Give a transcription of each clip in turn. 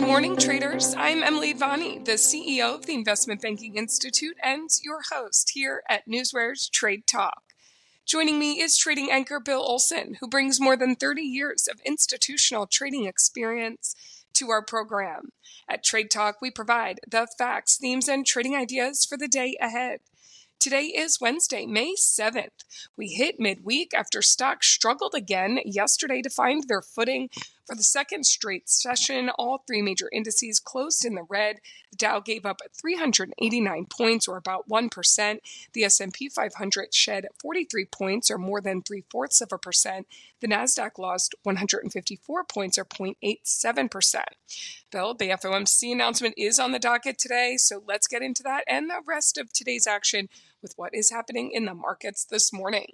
morning, traders. I'm Emily Advani, the CEO of the Investment Banking Institute and your host here at NewsWare's Trade Talk. Joining me is trading anchor Bill Olson, who brings more than 30 years of institutional trading experience to our program. At Trade Talk, we provide the facts, themes, and trading ideas for the day ahead. Today is Wednesday, May 7th. We hit midweek after stocks struggled again yesterday to find their footing. For the second straight session, all three major indices closed in the red. The Dow gave up 389 points, or about 1%. The S&P 500 shed 43 points, or more than 0.75%. The Nasdaq lost 154 points, or 0.87%. Bill, the FOMC announcement is on the docket today, so let's get into that and the rest of today's action with what is happening in the markets this morning.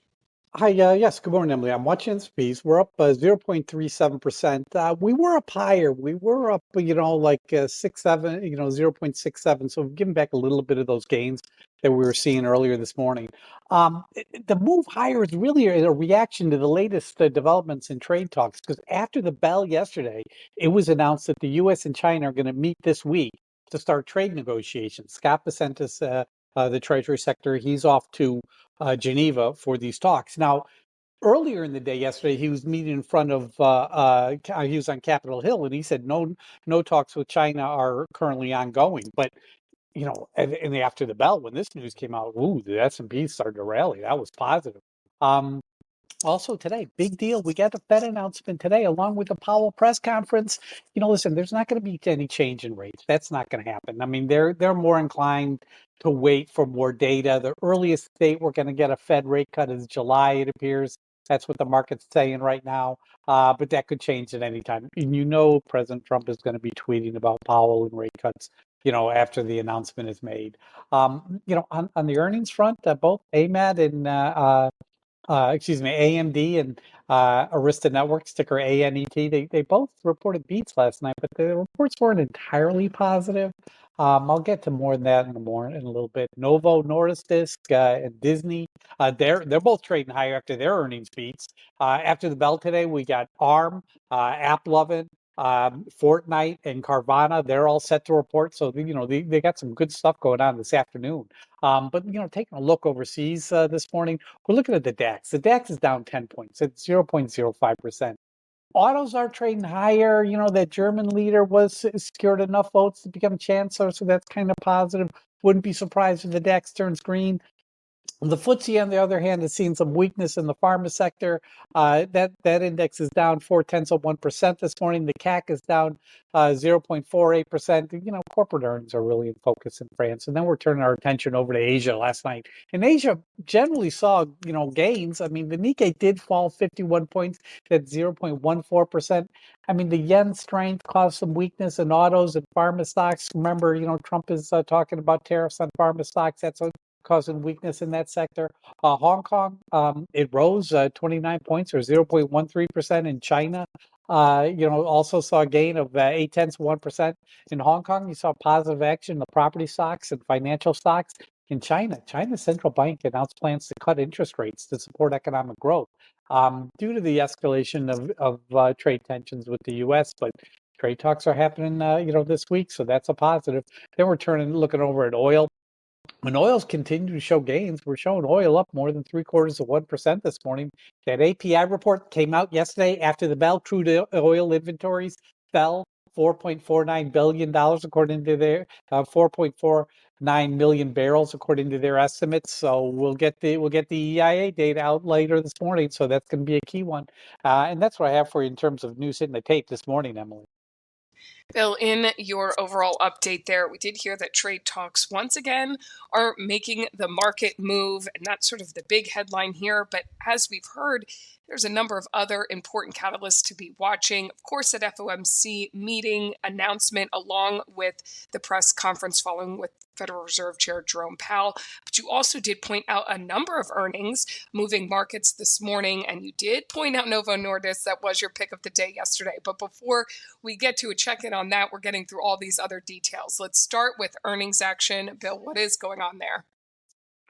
Hi, yes, good morning, Emily. I'm watching this piece. We're up 0.37%. We were up higher. We were up, 6.7, 0.67. So we've given back a little bit of those gains that we were seeing earlier this morning. The move higher is really a reaction to the latest developments in trade talks, because after the bell yesterday, it was announced that the U.S. and China are going to meet this week to start trade negotiations. Scott Becentis, the Treasury Secretary, he's off to Geneva for these talks. Now, earlier in the day yesterday, he was meeting in front of, he was on Capitol Hill, and he said no talks with China are currently ongoing. But, and after the bell, when this news came out, the S&P started to rally. That was positive. Also today, big deal. We got the Fed announcement today, along with the Powell press conference. Listen, there's not going to be any change in rates. That's not going to happen. I mean, they're more inclined to wait for more data. The earliest date we're going to get a Fed rate cut is July, it appears. That's what the market's saying right now. But that could change at any time. And President Trump is going to be tweeting about Powell and rate cuts, after the announcement is made. On the earnings front, both AMAT and AMD and Arista Networks, ticker ANET, they both reported beats last night, but the reports weren't entirely positive. I'll get to more than that in a little bit. Novo Nordisk and Disney, they're both trading higher after their earnings beats. After the bell today, we got ARM, AppLovin, Fortnite, and Carvana. They're all set to report, so they got some good stuff going on this afternoon. But taking a look overseas this morning, we're looking at the DAX. The DAX is down 10 points. It's 0.05%. Autos are trading higher. That German leader secured enough votes to become chancellor, so that's kind of positive. Wouldn't be surprised if the DAX turns green. The FTSE, on the other hand, has seen some weakness in the pharma sector. That index is down 0.4% this morning. The CAC is down 0.48%. Corporate earnings are really in focus in France. And then we're turning our attention over to Asia last night. And Asia generally saw, gains. I mean, the Nikkei did fall 51 points at 0.14%. I mean, the yen strength caused some weakness in autos and pharma stocks. Remember, Trump is talking about tariffs on pharma stocks. That's causing weakness in that sector. Hong Kong, it rose 29 points, or 0.13%. In China, also saw a gain of 0.8%. In Hong Kong, you saw positive action in the property stocks and financial stocks. In China's central bank announced plans to cut interest rates to support economic growth due to the escalation of trade tensions with the U.S., but trade talks are happening, this week, so that's a positive. Then we're looking over at oil. When oils continue to show gains, we're showing oil up more than 0.75% this morning. That API report came out yesterday after the bell. Crude oil inventories fell $4.49 billion according to their 4.49 million barrels according to their estimates. So we'll get the EIA data out later this morning. So that's going to be a key one. And that's what I have for you in terms of news hitting the tape this morning, Emily. Bill, in your overall update there, we did hear that trade talks once again are making the market move, and that's sort of the big headline here. But as we've heard, there's a number of other important catalysts to be watching. Of course, that FOMC meeting announcement, along with the press conference following with Federal Reserve Chair Jerome Powell. But you also did point out a number of earnings moving markets this morning, and you did point out Novo Nordisk. That was your pick of the day yesterday. But before we get to a check-in on that, we're getting through all these other details. Let's start with earnings action. Bill, what is going on there?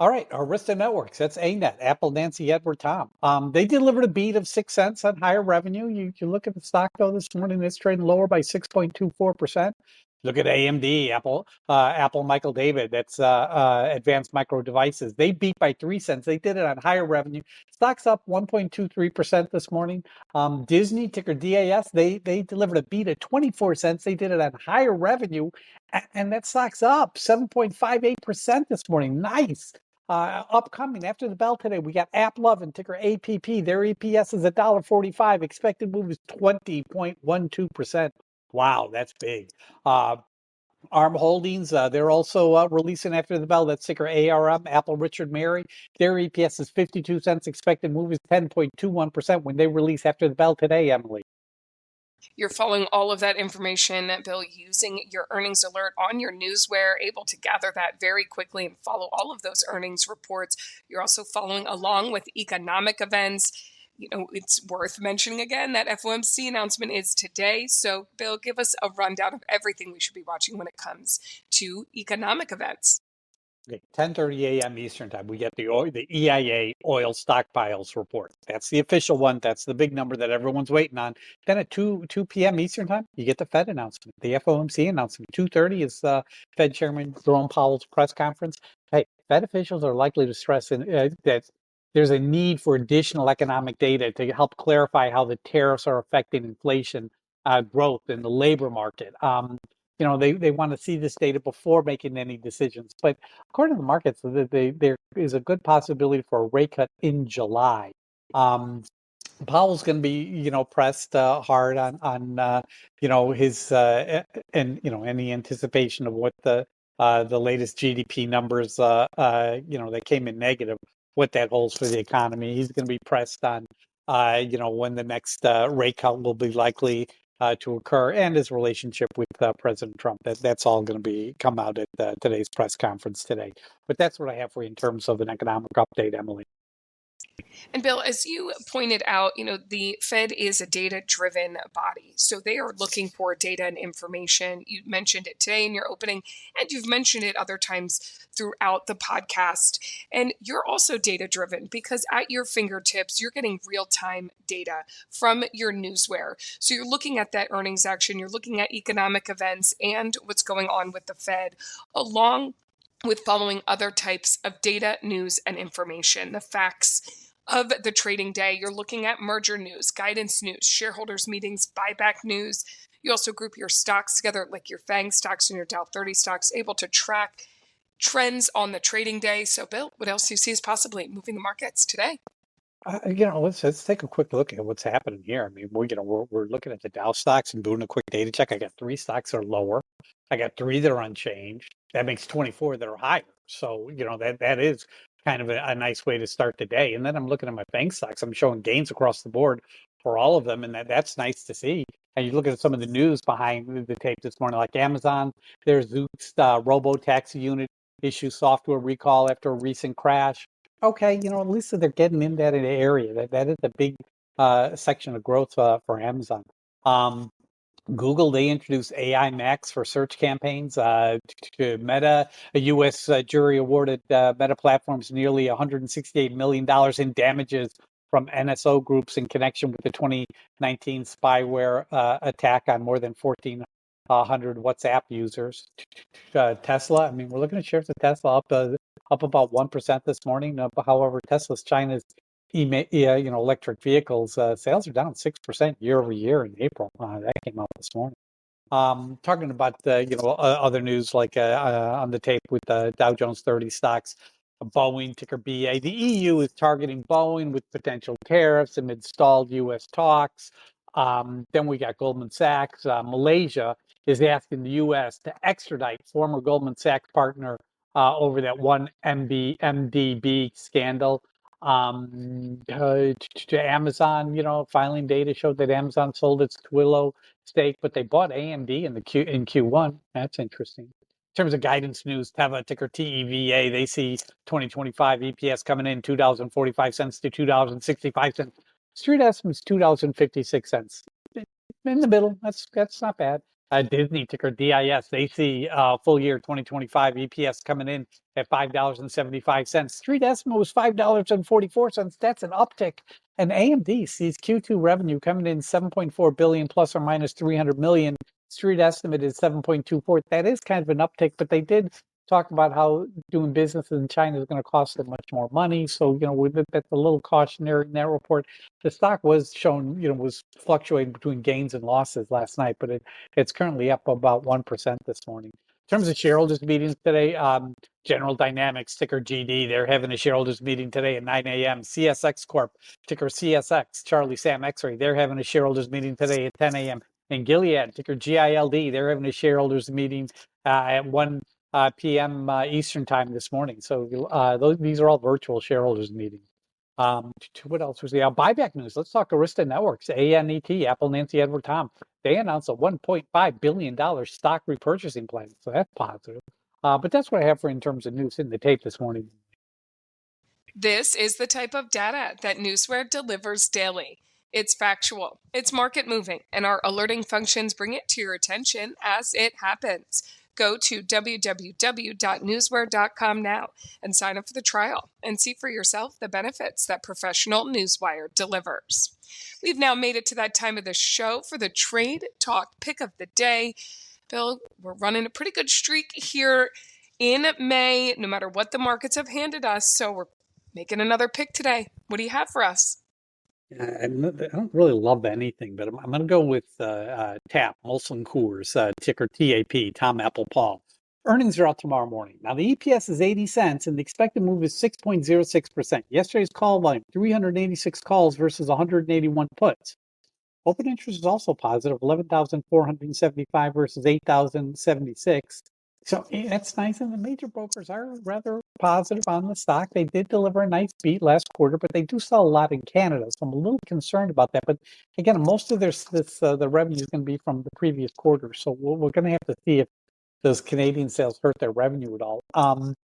All right, Arista Networks, that's ANET, Apple, Nancy, Edward, Tom. They delivered a beat of 6 cents on higher revenue. You look at the stock, though, this morning, it's trading lower by 6.24%. Look at AMD, Apple Michael David, that's Advanced Micro Devices. They beat by 3 cents. They did it on higher revenue. Stock's up 1.23% this morning. Disney, ticker DAS, they delivered a beat of 24 cents. They did it on higher revenue, and that stock's up 7.58% this morning. Nice. Upcoming after the bell today, we got AppLovin, ticker APP. Their EPS is $1.45. Expected move is 20.12%. Wow, that's big. ARM Holdings, they're also releasing after the bell. That's ticker ARM, Apple Richard Mary. Their EPS is 52 cents. Expected move is 10.21% when they release after the bell today, Emily. You're following all of that information, Bill, using your earnings alert on your NewsWare, able to gather that very quickly and follow all of those earnings reports. You're also following along with economic events. It's worth mentioning again that FOMC announcement is today. So, Bill, give us a rundown of everything we should be watching when it comes to economic events. Okay, 10:30 a.m. Eastern time, we get the EIA oil stockpiles report. That's the official one. That's the big number that everyone's waiting on. Then at 2 p.m. Eastern time, you get the Fed announcement, the FOMC announcement. 2:30 is Fed Chairman Jerome Powell's press conference. Hey, Fed officials are likely to stress that there's a need for additional economic data to help clarify how the tariffs are affecting inflation, growth in the labor market. They want to see this data before making any decisions. But according to the markets, there is a good possibility for a rate cut in July. Powell's going to be, pressed hard on his and any anticipation of what the latest GDP numbers, they came in negative, what that holds for the economy. He's going to be pressed on, when the next rate cut will be likely to occur, and his relationship with President Trump. That's all going to come out at today's press conference today. But that's what I have for you in terms of an economic update, Emily. And Bill, as you pointed out, the Fed is a data-driven body. So they are looking for data and information. You mentioned it today in your opening, and you've mentioned it other times throughout the podcast. And you're also data-driven because at your fingertips, you're getting real-time data from your NewsWare. So you're looking at that earnings action, you're looking at economic events and what's going on with the Fed, along with following other types of data, news, and information, the facts of the trading day. You're looking at merger news, guidance news, shareholders meetings, buyback news. You also group your stocks together, like your FANG stocks and your Dow 30 stocks, able to track trends on the trading day. So, Bill, what else do you see as possibly moving the markets today? Let's take a quick look at what's happening here. I mean, we're looking at the Dow stocks and doing a quick data check. I got 3 stocks that are lower. I got 3 that are unchanged. That makes 24 that are higher. So, that is kind of a nice way to start the day. And then I'm looking at my bank stocks. I'm showing gains across the board for all of them, and that's nice to see. And you look at some of the news behind the tape this morning, like Amazon, their Zoox robo-taxi unit issue software recall after a recent crash. Okay, at least they're getting in that area. That is a big section of growth for Amazon. Google, they introduced AI Max for search campaigns. To Meta, a U.S. Jury awarded Meta Platforms nearly $168 million in damages from NSO groups in connection with the 2019 spyware attack on more than 1,400 WhatsApp users. Tesla, I mean, we're looking at shares of Tesla up about 1% this morning. However, Tesla's China's electric vehicles sales are down 6% year over year in April. That came out this morning. Talking about other news like on the tape with the Dow Jones 30 stocks, Boeing ticker BA. The EU is targeting Boeing with potential tariffs amid stalled U.S. talks. Then we got Goldman Sachs. Malaysia is asking the U.S. to extradite former Goldman Sachs partner over that one MDB scandal. To Amazon, filing data showed that Amazon sold its Twilio stake, but they bought AMD in Q1. That's interesting. In terms of guidance news, Teva, ticker TEVA, they see 2025 EPS coming in $2.45 to $2.65. Street estimates $2.56. In the middle. That's not bad. Disney, ticker DIS, they see full year 2025 EPS coming in at $5.75. Street estimate was $5.44. That's an uptick. And AMD sees Q2 revenue coming in 7.4 billion plus or minus 300 million. Street estimate is 7.24. That is kind of an uptick, but they did talk about how doing business in China is going to cost them much more money. So, that's a little cautionary in that report. The stock was shown, was fluctuating between gains and losses last night, but it's currently up about 1% this morning. In terms of shareholders meetings today, General Dynamics, ticker GD, they're having a shareholders meeting today at 9 a.m. CSX Corp, ticker CSX, Charlie Sam X-Ray, they're having a shareholders meeting today at 10 a.m. And Gilead, ticker GILD, they're having a shareholders meeting at 1 p.m. Eastern time this morning. So these are all virtual shareholders meetings. What else was the buyback news? Let's talk Arista Networks, ANET, Apple, Nancy, Edward, Tom. They announced a $1.5 billion stock repurchasing plan. So that's positive. But that's what I have for in terms of news in the tape this morning. This is the type of data that NewsWare delivers daily. It's factual, it's market moving, and our alerting functions bring it to your attention as it happens. Go to www.newsware.com now and sign up for the trial and see for yourself the benefits that professional Newswire delivers. We've now made it to that time of the show for the Trade Talk Pick of the Day. Bill, we're running a pretty good streak here in May, no matter what the markets have handed us. So we're making another pick today. What do you have for us? I don't really love anything, but I'm going to go with TAP, Molson Coors, ticker TAP, Tom Apple Paul. Earnings are out tomorrow morning. Now, the EPS is 80 cents, and the expected move is 6.06%. Yesterday's call volume, 386 calls versus 181 puts. Open interest is also positive, 11,475 versus 8,076. So that's nice, and the major brokers are rather positive on the stock. They did deliver a nice beat last quarter, but they do sell a lot in Canada, so I'm a little concerned about that. But again, most of the revenue is going to be from the previous quarter, so we're going to have to see if those Canadian sales hurt their revenue at all. In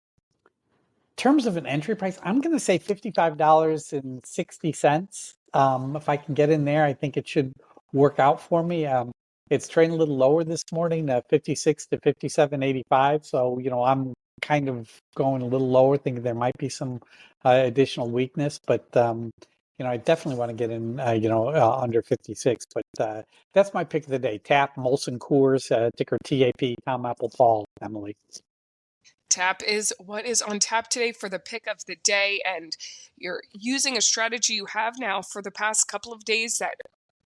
terms of an entry price, I'm going to say $55.60. If I can get in there, I think it should work out for me. It's trading a little lower this morning, 56 to 57.85. So, I'm kind of going a little lower, thinking there might be some additional weakness. But, I definitely want to get in, under 56. But that's my pick of the day. TAP, Molson Coors, ticker TAP, Tom Apple Paul, Emily. TAP is what is on tap today for the pick of the day. And you're using a strategy you have now for the past couple of days that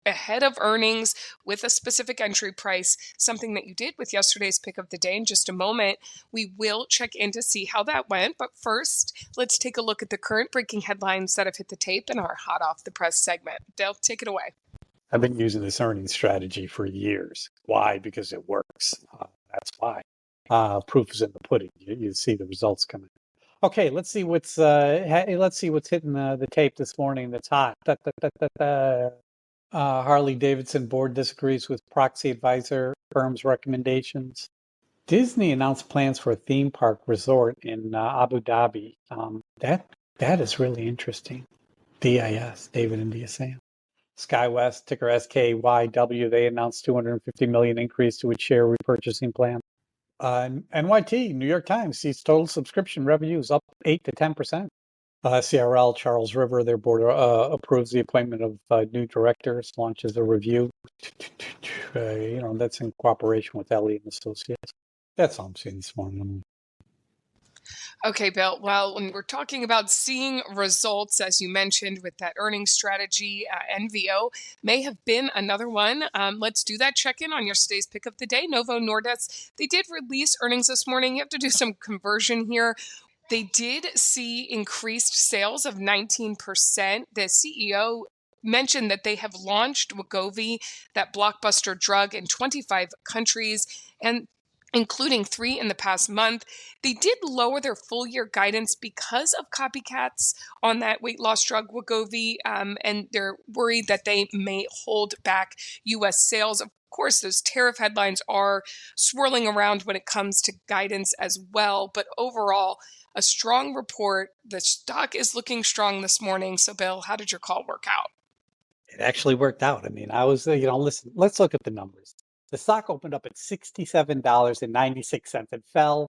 ahead of earnings with a specific entry price, something that you did with yesterday's pick of the day. In just a moment, we will check in to see how that went. But first, let's take a look at the current breaking headlines that have hit the tape in our hot off the press segment. Dale, take it away. I've been using this earnings strategy for years. Why? Because it works. That's why. Proof is in the pudding. You see the results coming. Okay, let's see what's hitting the tape this morning. That's hot. Harley Davidson board disagrees with proxy advisor firm's recommendations. Disney announced plans for a theme park resort in Abu Dhabi. That is really interesting. DIS, David India Sam. SkyWest, ticker SKYW, they announced $250 million increase to its share repurchasing plan. NYT, New York Times, sees total subscription revenues up 8 to 10%. CRL, Charles River, their board approves the appointment of new directors, launches a review. That's in cooperation with Elliott and Associates. That's all I'm seeing this morning. Okay, Bill. Well, when we're talking about seeing results, as you mentioned, with that earnings strategy, NVO may have been another one. Let's do that check-in on your today's pick of the day. Novo Nordisk, they did release earnings this morning. You have to do some conversion here. They did see increased sales of 19%. The CEO mentioned that they have launched Wegovy, that blockbuster drug, in 25 countries, and including 3 in the past month. They did lower their full year guidance because of copycats on that weight loss drug Wegovy, and they're worried that they may hold back U.S. sales. Of course, those tariff headlines are swirling around when it comes to guidance as well, but overall, a strong report. The stock is looking strong this morning. So, Bill, how did your call work out? It actually worked out. I mean, I was, listen, let's look at the numbers. The stock opened up at $67.96 and fell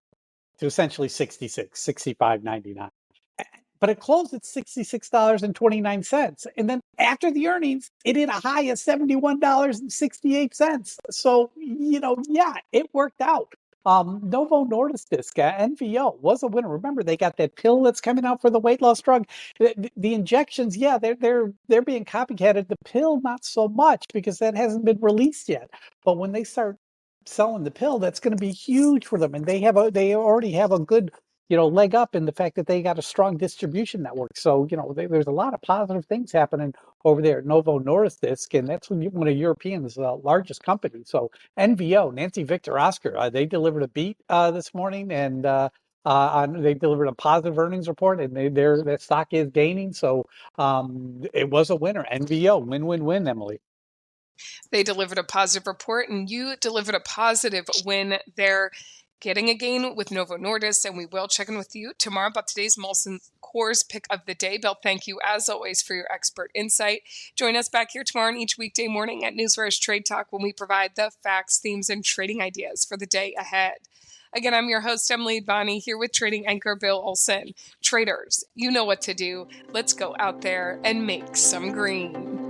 to essentially 65.99. But it closed at $66.29. And then after the earnings, it hit a high of $71.68. So, yeah, it worked out. Novo Nordisk, NVO, was a winner. Remember, they got that pill that's coming out for the weight loss drug. The injections, yeah, they're being copycatted. The pill, not so much, because that hasn't been released yet. But when they start selling the pill, that's going to be huge for them, and they already have a good leg up in the fact that they got a strong distribution network. So there's a lot of positive things happening over there at Novo Nordisk, and that's one of Europeans' largest companies. So NVO, Nancy Victor Oscar, they delivered a beat this morning, and they delivered a positive earnings report, and their stock is gaining. So it was a winner. NVO, win, Emily. They delivered a positive report, and you delivered a positive win there, getting a gain with Novo Nordisk, and we will check in with you tomorrow about today's Molson Coors pick of the day. Bill, thank you as always for your expert insight. Join us back here tomorrow and each weekday morning at NewsWare's Trade Talk when we provide the facts, themes, and trading ideas for the day ahead. Again, I'm your host, Emily Bonney, here with trading anchor Bill Olson. Traders, you know what to do. Let's go out there and make some green.